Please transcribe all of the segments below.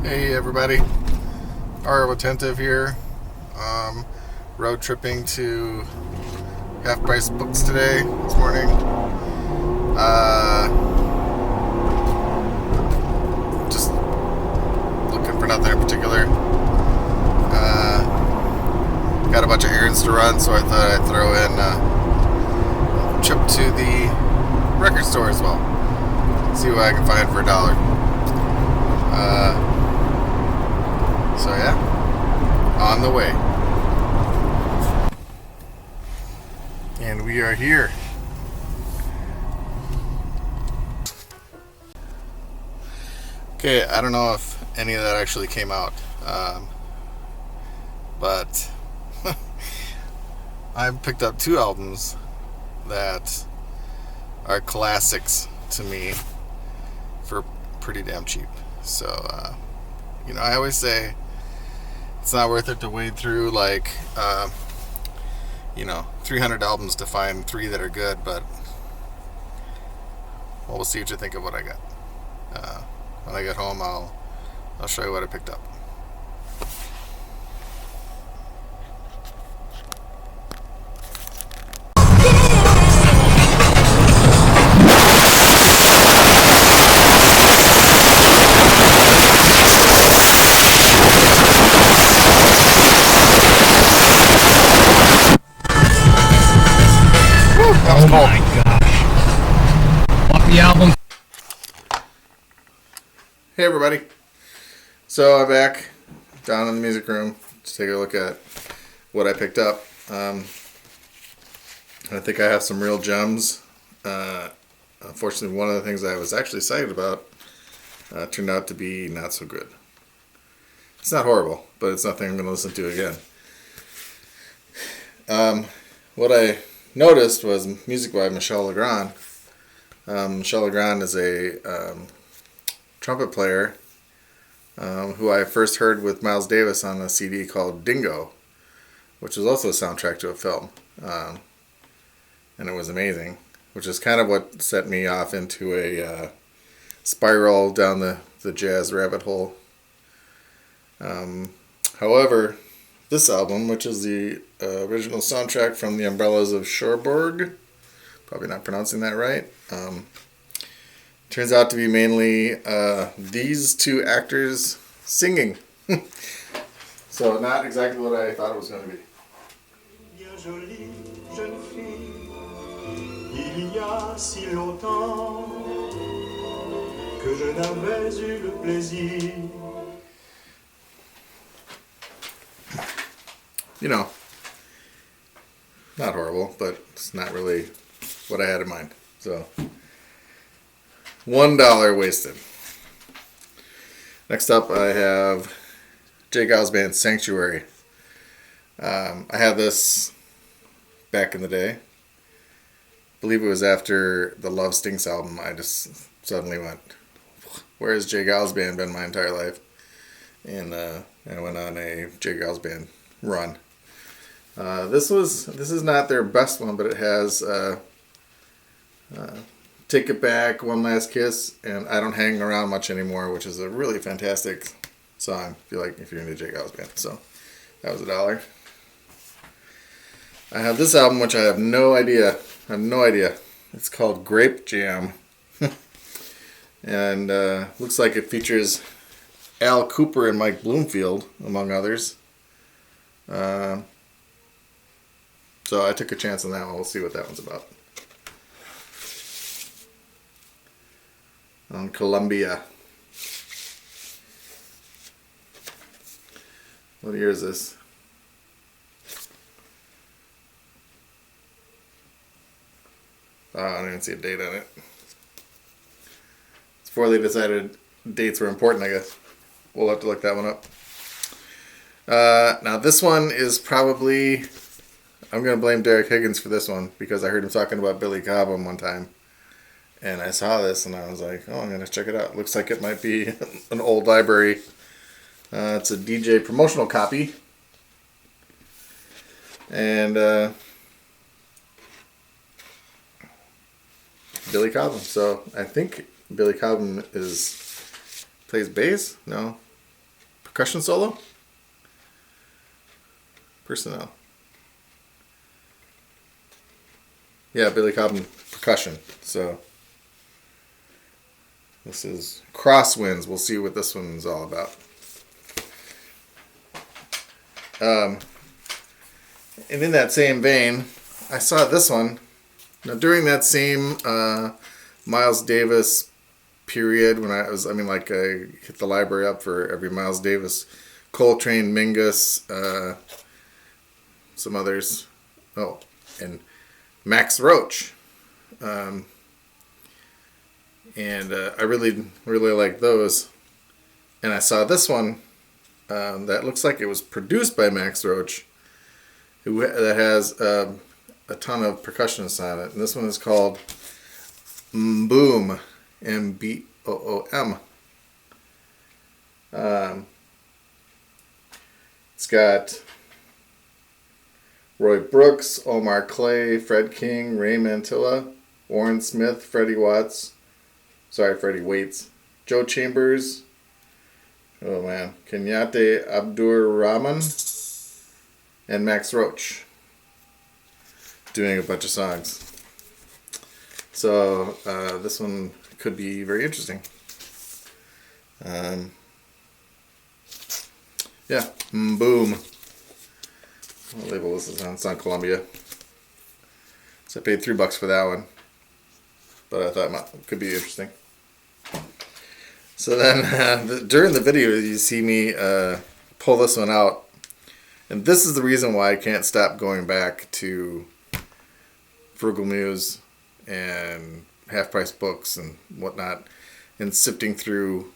Hey everybody, Aural Retentive here. Road tripping to Half Price Books this morning. Just looking for nothing in particular. Got a bunch of errands to run, so I thought I'd throw in a trip to the record store as well. See what I can find for $1. So yeah, on the way. And we are here. Okay, I don't know if any of that actually came out, but I picked up two albums that are classics to me for pretty damn cheap. So, I always say it's not worth it to wade through 300 albums to find three that are good, but we'll see what you think of what I got. When I get home, I'll show you what I picked up. That was cold. My gosh. Off the album. Hey everybody. So I'm back down in the music room to take a look at what I picked up. I think I have some real gems. Unfortunately, one of the things I was actually excited about turned out to be not so good. It's not horrible, but it's nothing I'm going to listen to again. What I noticed was music by Michel Legrand. Michel Legrand is a trumpet player who I first heard with Miles Davis on a CD called Dingo, which was also a soundtrack to a film. And it was amazing, which is kind of what set me off into a spiral down the jazz rabbit hole. However, this album, which is the original soundtrack from The Umbrellas of Cherbourg, probably not pronouncing that right, turns out to be mainly these two actors singing. So not exactly what I thought it was going to be. Bien jolie jeune fille, il y a si longtemps que je n'avais eu le plaisir. Not horrible, but it's not really what I had in mind. So, $1 wasted. Next up, I have J. Geils Band's Sanctuary. I had this back in the day. I believe it was after the Love Stinks album. I just suddenly went, where has J. Geils Band been my entire life? And I went on a J. Geils Band run. This is not their best one, but it has Take It Back, One Last Kiss, and I Don't Hang Around Much Anymore, which is a really fantastic song if you're into J. Geils Band. So that was $1. I have this album, which I have no idea. It's called Grape Jam, and looks like it features Al Cooper and Mike Bloomfield, among others. So I took a chance on that one. We'll see what that one's about. On Columbia. What year is this? I don't even see a date on it. It's before they decided dates were important, I guess. We'll have to look that one up. Now this one is probably... I'm going to blame Derek Higgins for this one because I heard him talking about Billy Cobham one time. And I saw this and I was like, oh, I'm going to check it out. Looks like it might be an old library. It's a DJ promotional copy. And Billy Cobham. So I think Billy Cobham plays bass? No. percussion solo. Personnel. Yeah, Billy Cobham percussion. So this is Crosswinds. We'll see what this one's all about. And in that same vein, I saw this one. Now, during that same Miles Davis period, when I hit the library up for every Miles Davis, Coltrane, Mingus, some others. Oh, and Max Roach. And I really, really like those. And I saw this one that looks like it was produced by Max Roach, that has a ton of percussionists on it. And this one is called Mboom, M-B-O-O-M. It's got Roy Brooks, Omar Clay, Fred King, Ray Mantilla, Warren Smith, Freddie Waits, Joe Chambers, Kenyatte Abdur-Rahman, and Max Roach doing a bunch of songs. So this one could be very interesting. Boom. What label this is on? It's on Columbia. So I paid $3 for that one, but I thought it could be interesting. So then during the video, you see me pull this one out. And this is the reason why I can't stop going back to Frugal Muse and Half Price Books and whatnot, and sifting through,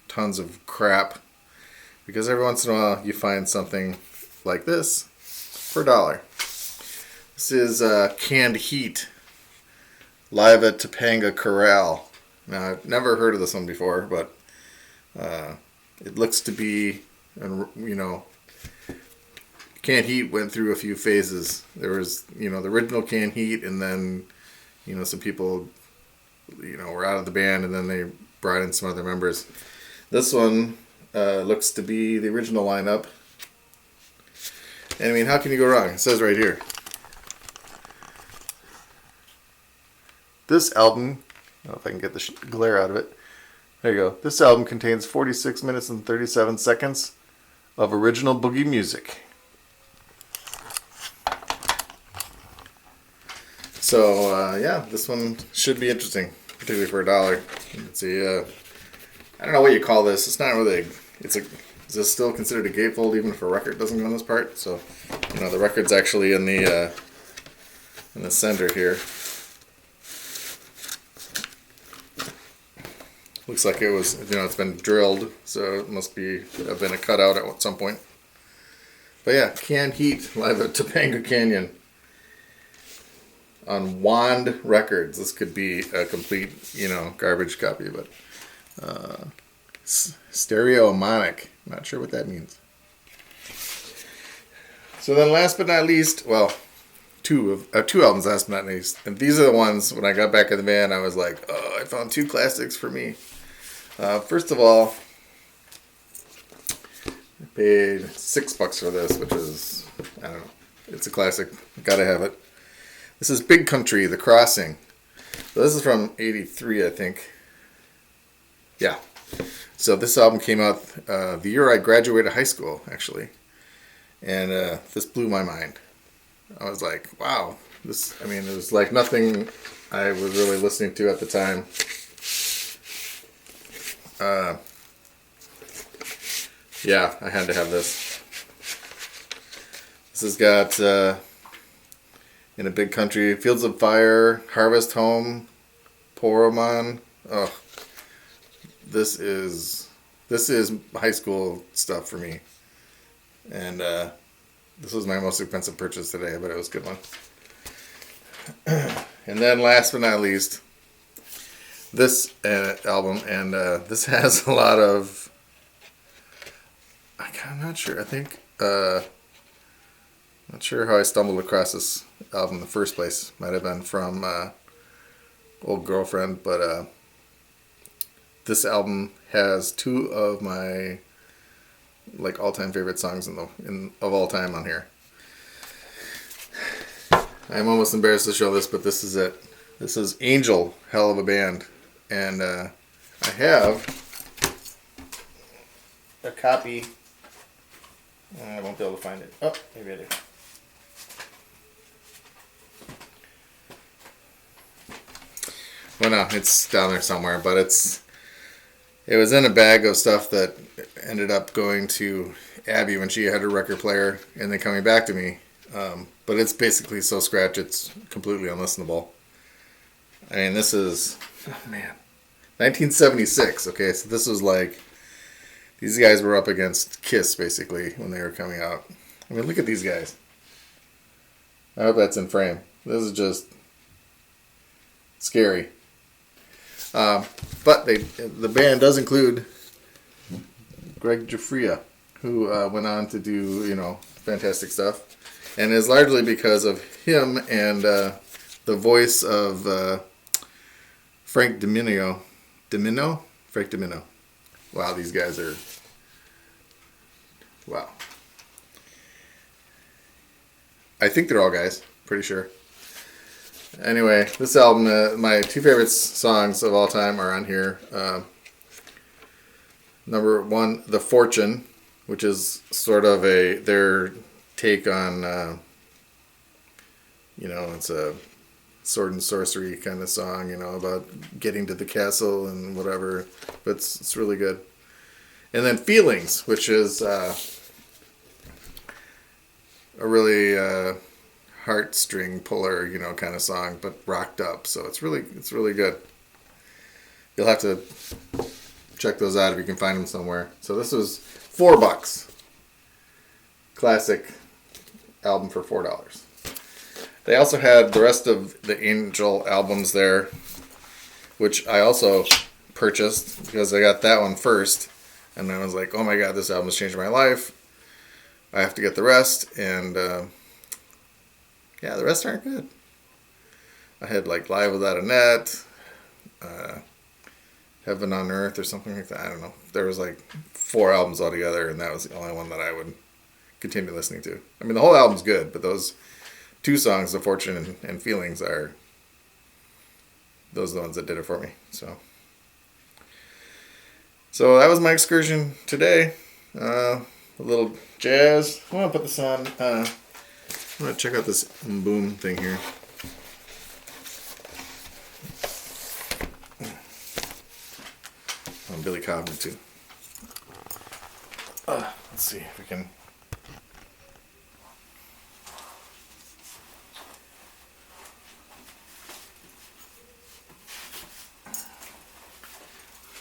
tons of crap. Because every once in a while you find something like this for $1. This is Canned Heat, live at Topanga Corral. Now, I've never heard of this one before, but it looks to be, Canned Heat went through a few phases. There was, the original Canned Heat, and then, some people, were out of the band, and then they brought in some other members. This one looks to be the original lineup. And how can you go wrong? It says right here. This album, I don't know if I can get the glare out of it. There you go. This album contains 46 minutes and 37 seconds of original boogie music. So, this one should be interesting, particularly for $1. Let's see, I don't know what you call this. It's not really, is this still considered a gatefold even if a record doesn't go on this part? So, the record's actually in the center here. Looks like it was, it's been drilled, so it must have been a cutout at some point. But yeah, Canned Heat, live at Topanga Canyon on Wand Records. This could be a complete, garbage copy, but stereomonic. Not sure what that means. So then, last but not least, two albums, last but not least, and these are the ones when I got back in the van, I was like, oh, I found two classics for me. First of all, I paid $6 for this, which is, I don't know, it's a classic. Gotta have it. This is Big Country, The Crossing. So this is from '83, I think. Yeah. So this album came out the year I graduated high school, actually. And this blew my mind. I was like, wow. It was like nothing I was really listening to at the time. I had to have this. This has got In a Big Country, Fields of Fire, Harvest Home, Poromon. Oh, this is high school stuff for me. And this was my most expensive purchase today, but it was a good one. And then last but not least, this album, and this has a lot of, I'm not sure, I think, not sure how I stumbled across this album in the first place. Might have been from Old Girlfriend, but this album has two of my like all-time favorite songs of all time on here. I'm almost embarrassed to show this, but this is it. This is Angel, hell of a band, and I have a copy. I won't be able to find it. Oh, maybe I do. Well, no, it's down there somewhere, but it was in a bag of stuff that ended up going to Abby when she had her record player, and then coming back to me. But it's basically so scratch, it's completely unlistenable. I mean, this is, oh man, 1976. Okay, so this was like, these guys were up against Kiss basically when they were coming out. I mean, look at these guys. I hope that's in frame. This is just scary. But the band does include Greg Giuffria, who went on to do, fantastic stuff. And is largely because of him and the voice of Frank Domino. Frank Domino. Wow, these guys are... Wow. I think they're all guys. Pretty sure. Anyway, this album, my two favorite songs of all time are on here. Number one, The Fortune, which is sort of their take on, it's a sword and sorcery kind of song, about getting to the castle and whatever. But it's really good. And then Feelings, which is a really heartstring puller, kind of song, but rocked up. So it's really good. You'll have to check those out if you can find them somewhere. So this was $4. Classic album for $4. They also had the rest of the Angel albums there, which I also purchased because I got that one first. And I was like, oh my God, this album has changed my life. I have to get the rest. And the rest aren't good. I had like Live Without a Net, Heaven on Earth or something like that. I don't know. There was like 4 albums altogether, and that was the only one that I would continue listening to. I mean, the whole album's good, but those 2 songs, The Fortune and Feelings, those are the ones that did it for me. So that was my excursion today. A little jazz. I want to put this on. I'm going to check out this boom thing here. Oh, Billy Cobham too. Let's see if we can.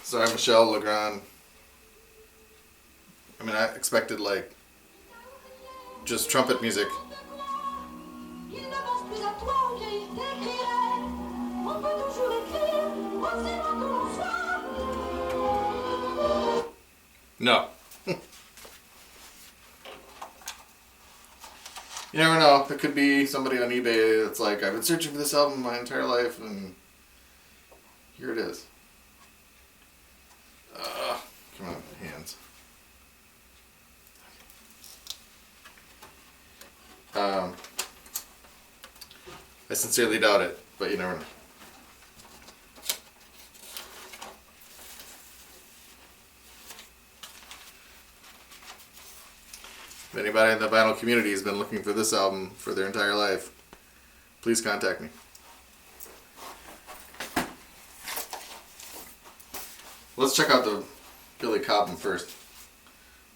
Sorry, Michel Legrand. I mean, I expected like just trumpet music. No. You never know. There could be somebody on eBay that's like, I've been searching for this album my entire life, and here it is. Come on, hands. I sincerely doubt it, but you never know. If anybody in the vinyl community has been looking for this album for their entire life, please contact me. Let's check out the Billy Cobham first.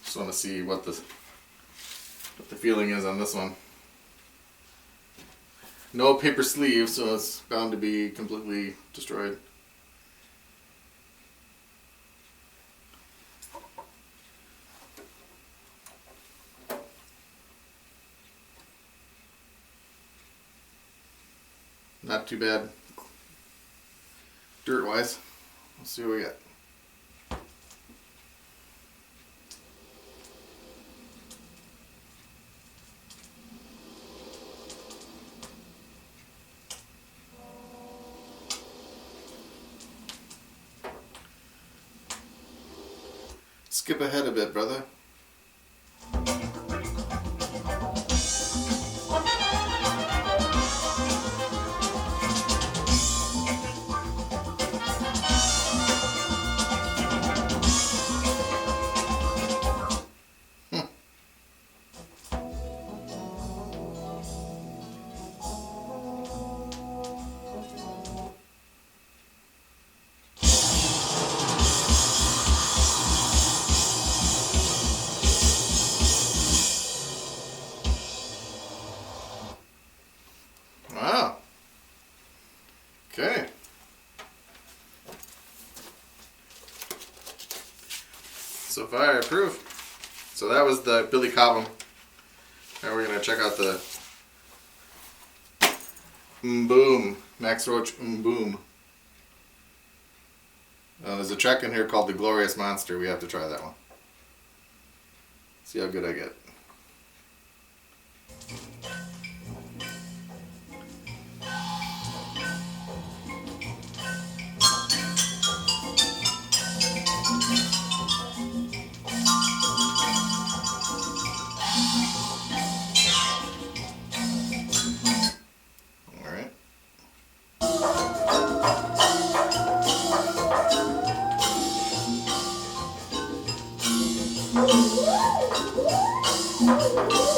Just want to see what the feeling is on this one. No paper sleeve, so it's bound to be completely destroyed. Not too bad dirt-wise. Let's see what we got. Skip ahead a bit, brother. So far, I approve. So that was the Billy Cobham. Now we're going to check out the Boom, Max Roach Boom. There's a track in here called The Glorious Monster. We have to try that one. See how good I get. Alright.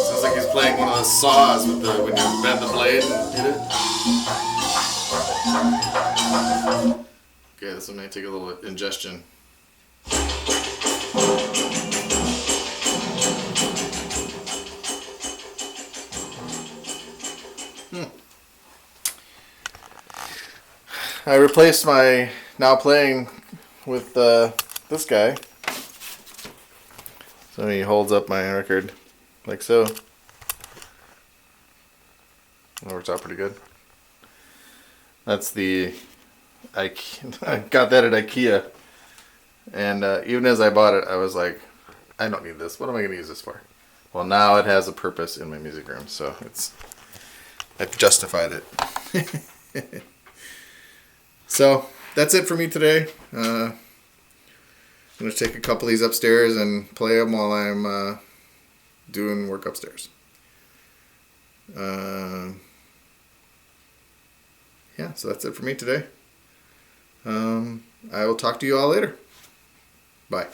Sounds like he's playing one of those saws with when you bend the blade and hit it. Okay, this one may take a little ingestion. I replaced my now playing with this guy. So he holds up my record like so. That works out pretty good. That's the I got that at IKEA, and even as I bought it, I was like, I don't need this. What am I going to use this for? Well, now it has a purpose in my music room, so I've justified it. So that's it for me today. I'm going to take a couple of these upstairs and play them while I'm doing work upstairs. Yeah, so that's it for me today. I will talk to you all later. Bye.